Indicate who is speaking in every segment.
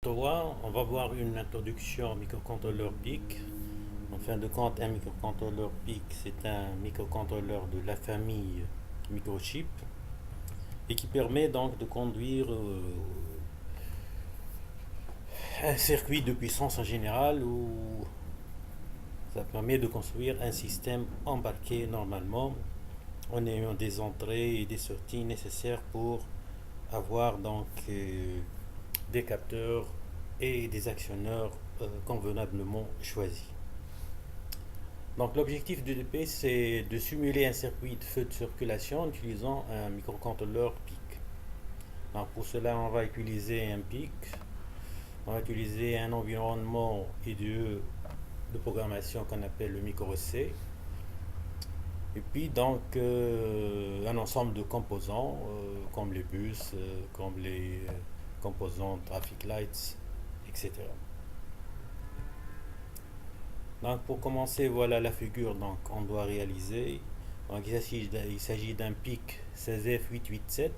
Speaker 1: 3, on va voir une introduction au microcontrôleur PIC. En fin de compte, un microcontrôleur PIC, c'est un microcontrôleur de la famille microchip et qui permet donc de conduire un circuit de puissance en général où ça permet de construire un système embarqué normalement en ayant des entrées et des sorties nécessaires pour avoir donc des capteurs et des actionneurs convenablement choisis. Donc l'objectif du DP, c'est de simuler un circuit de feu de circulation en utilisant un microcontrôleur PIC. Donc pour cela, on va utiliser un PIC, on va utiliser un environnement IDE de programmation qu'on appelle le micro-C, et puis donc un ensemble de composants comme les bus, comme les composants traffic lights, etc. Donc pour commencer, voilà la figure qu'on doit réaliser. Donc il s'agit d'un PIC 16F887,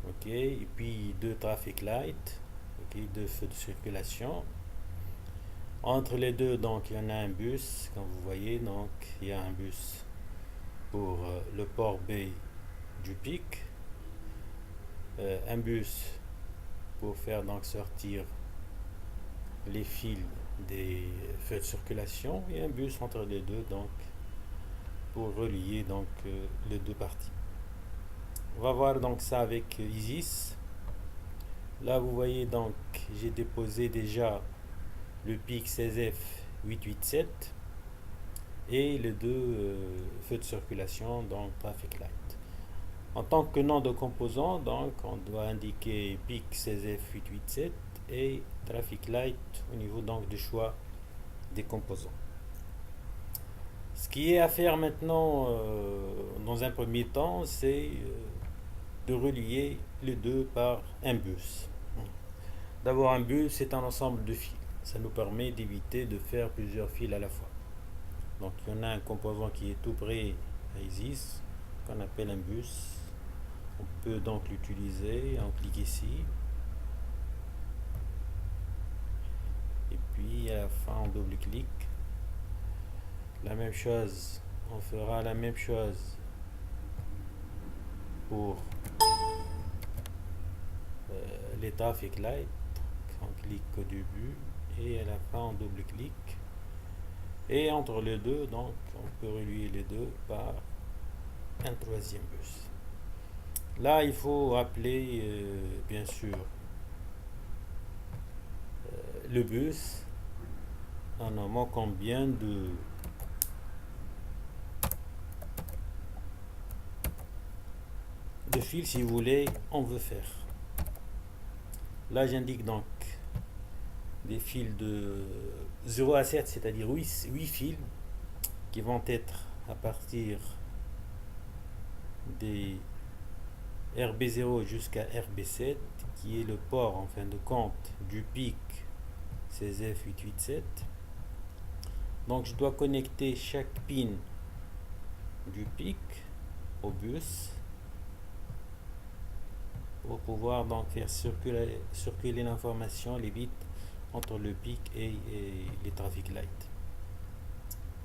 Speaker 1: ok, et puis deux traffic lights, ok, deux feux de circulation. Entre les deux, donc il y en a un bus, comme vous voyez, donc il y a un bus pour le port B du PIC, un bus pour faire donc sortir les fils des feux de circulation et un bus entre les deux donc pour relier donc les deux parties. On va voir donc ça avec Isis. Là vous voyez donc j'ai déposé déjà le PIC 16F887 et les deux feux de circulation donc traffic light. En tant que nom de composant donc on doit indiquer PIC 16F887 et traffic light au niveau donc du choix des composants. Ce qui est à faire maintenant dans un premier temps, c'est de relier les deux par un bus. D'avoir un bus, c'est un ensemble de fils. Ça nous permet d'éviter de faire plusieurs fils à la fois. Donc il y en a un composant qui est tout près à ISIS, qu'on appelle un bus. On peut donc l'utiliser, on clique ici. Et puis à la fin, on double-clique. La même chose, on fera la même chose pour les traffic lights. On clique au début et à la fin on double-clique. Et entre les deux, donc, on peut relier les deux par un troisième bus. Là, il faut appeler, bien sûr, le bus en nommant combien de fils, si vous voulez, on veut faire. Là, j'indique donc des fils de 0 à 7, c'est-à-dire 8 fils qui vont être à partir des RB0 jusqu'à RB7, qui est le port en fin de compte du PIC 16F887. Donc je dois connecter chaque pin du PIC au bus pour pouvoir donc faire circuler l'information, les bits entre le PIC et les traffic lights.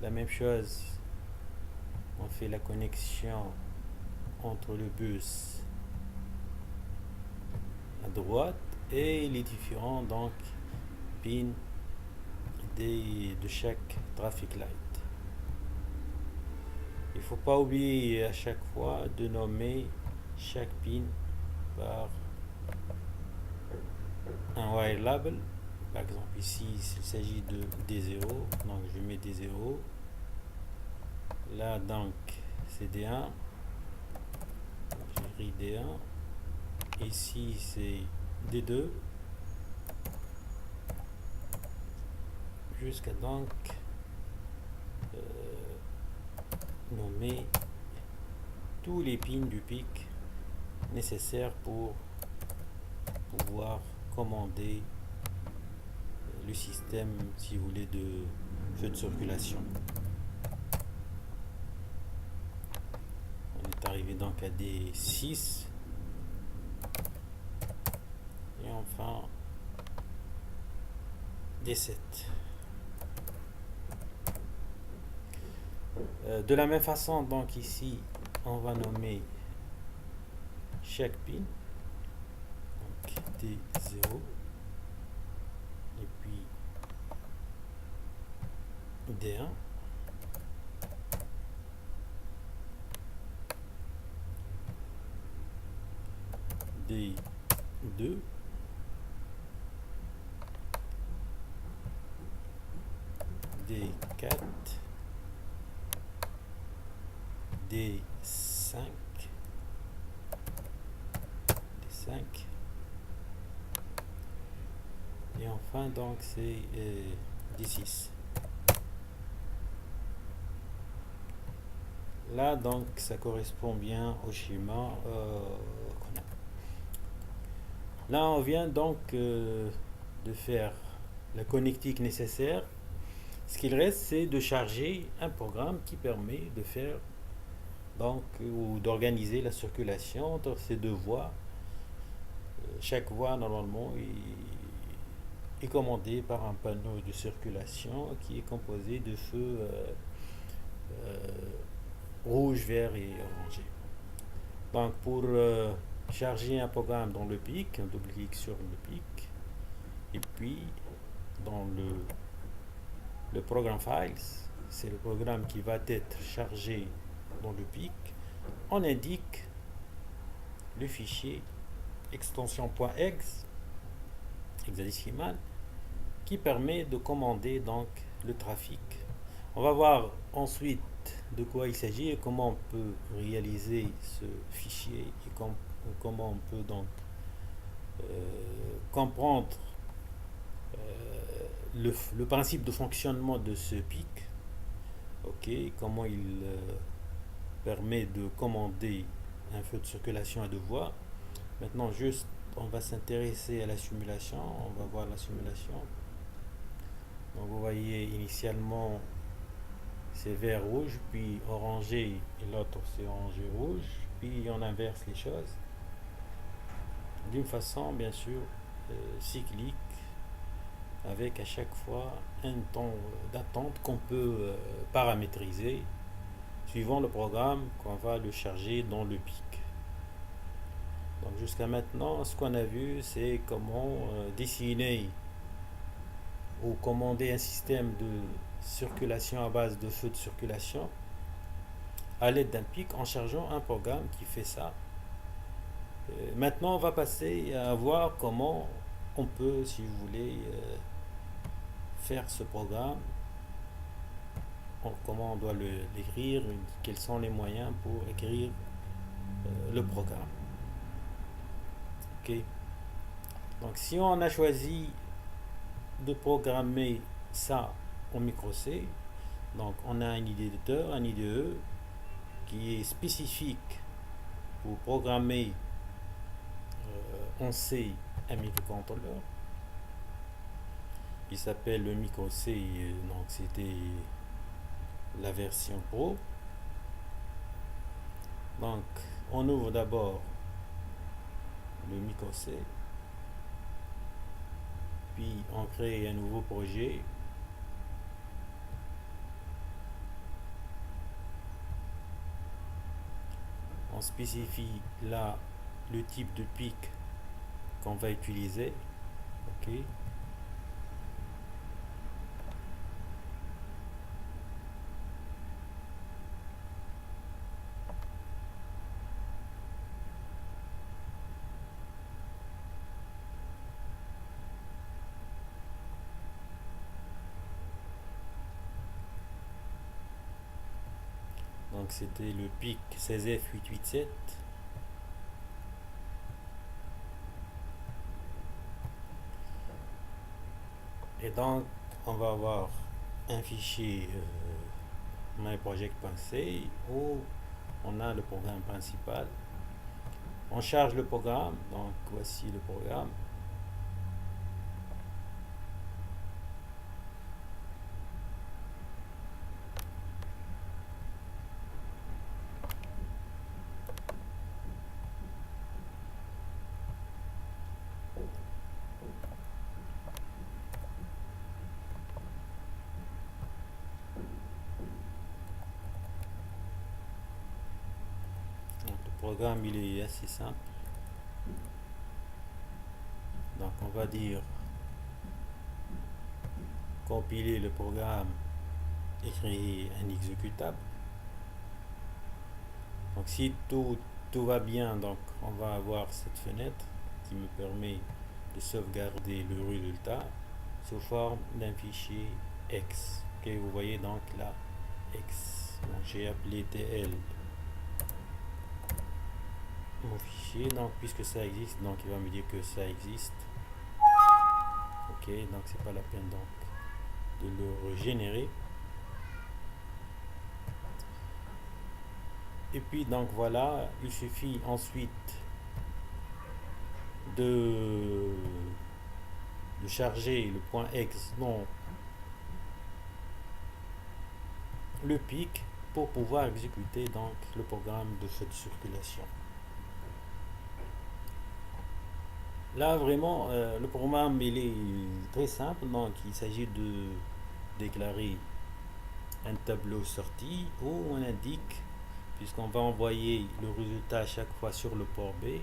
Speaker 1: La même chose, on fait la connexion entre le bus à droite et les différents donc pins de chaque traffic light. Il ne faut pas oublier à chaque fois de nommer chaque pin par un wire label. Par exemple ici il s'agit de D0, donc je mets D0. Là donc c'est D1, j'écris D1. Ici c'est D2 jusqu'à donc nommer tous les pins du PIC nécessaires pour pouvoir commander le système, si vous voulez, de feu de circulation. On est arrivé donc à D6 et enfin et 7. De la même façon, donc ici, on va nommer chaque pin, donc D0, et puis D1, D2, D4, D5, D5, et enfin donc c'est D6. Là donc ça correspond bien au schéma qu'on a. Là on vient donc de faire la connectique nécessaire. Ce qu'il reste, c'est de charger un programme qui permet de faire donc ou d'organiser la circulation entre ces deux voies. Chaque voie normalement est commandée par un panneau de circulation qui est composé de feux rouge, vert et orangé. Donc pour charger un programme dans le PIC, on double-clique sur le PIC et puis dans le programme files, c'est le programme qui va être chargé dans le PIC, on indique le fichier extension.exe hexadécimal qui permet de commander donc le trafic. On va voir ensuite de quoi il s'agit et comment on peut réaliser ce fichier et comment on peut donc comprendre le principe de fonctionnement de ce PIC. Ok, comment il permet de commander un feu de circulation à deux voies. Maintenant, juste, on va s'intéresser à la simulation. On va voir la simulation. Donc, vous voyez, initialement, c'est vert rouge, puis orangé, et l'autre c'est orangé rouge, puis on inverse les choses d'une façon, bien sûr, cyclique, avec à chaque fois un temps d'attente qu'on peut paramétriser suivant le programme qu'on va le charger dans le PIC. Donc jusqu'à maintenant, ce qu'on a vu, c'est comment dessiner ou commander un système de circulation à base de feux de circulation à l'aide d'un PIC en chargeant un programme qui fait ça. Maintenant, on va passer à voir comment on peut, si vous voulez, faire ce programme, comment on doit l'écrire, quels sont les moyens pour écrire le programme. Ok. Donc si on a choisi de programmer ça en micro C, donc on a un éditeur, un IDE qui est spécifique pour programmer en C un microcontrôleur. Il s'appelle le micro C, donc c'était la version Pro. Donc on ouvre d'abord le micro C, puis on crée un nouveau projet. On spécifie là le type de PIC qu'on va utiliser. Ok. Donc c'était le PIC 16F887. Et donc on va avoir un fichier myproject.c où on a le programme principal. On charge le programme, donc voici le programme. programme il est assez simple. Donc on va dire compiler le programme et créer un exécutable. Donc si tout va bien, donc on va avoir cette fenêtre qui me permet de sauvegarder le résultat sous forme d'un fichier X. Ok, vous voyez donc là X. Donc j'ai appelé TL mon fichier. Donc puisque ça existe, donc il va me dire que ça existe. Ok, donc c'est pas la peine donc de le régénérer. Et puis donc voilà, il suffit ensuite de, de charger le point X dans le pic pour pouvoir exécuter donc le programme de feu de circulation. Là vraiment le programme il est très simple, donc il s'agit de déclarer un tableau sortie où on indique, puisqu'on va envoyer le résultat à chaque fois sur le port B,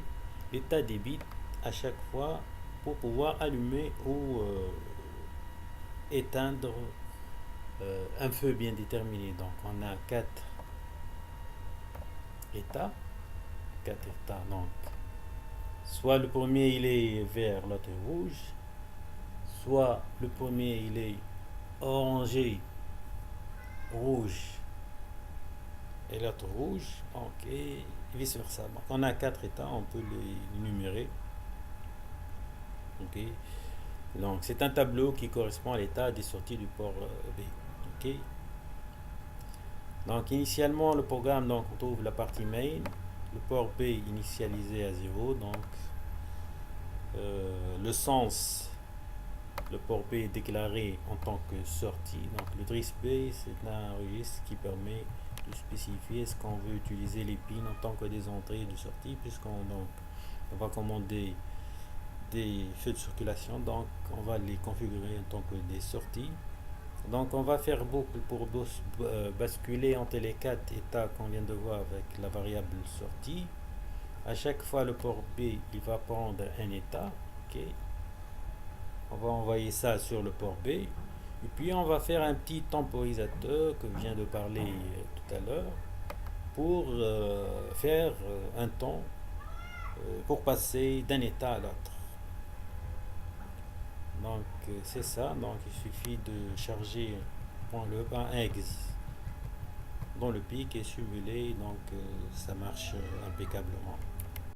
Speaker 1: l'état des bits à chaque fois pour pouvoir allumer ou éteindre un feu bien déterminé. Donc on a états, quatre états. Donc soit le premier il est vert, l'autre est rouge, soit le premier il est orangé, rouge et l'autre rouge, ok, et vice versa. Donc on a quatre états, on peut les numérer. Ok, donc c'est un tableau qui correspond à l'état des sorties du port B. Ok, donc initialement le programme, donc on trouve la partie main, le port B initialisé à 0, donc le sens, le port B est déclaré en tant que sortie. Donc le DRIS B c'est un registre qui permet de spécifier ce qu'on veut utiliser les pins en tant que des entrées et de sorties, puisqu'on donc on va commander des feux de circulation, donc on va les configurer en tant que des sorties. Donc on va faire boucle pour basculer entre les quatre états qu'on vient de voir avec la variable sortie. À chaque fois le port B il va prendre un état. Ok, on va envoyer ça sur le port B et puis on va faire un petit temporisateur que je viens de parler tout à l'heure pour faire un temps pour passer d'un état à l'autre. Donc c'est ça, donc il suffit de charger un X dans le pic et simuler, donc ça marche impeccablement.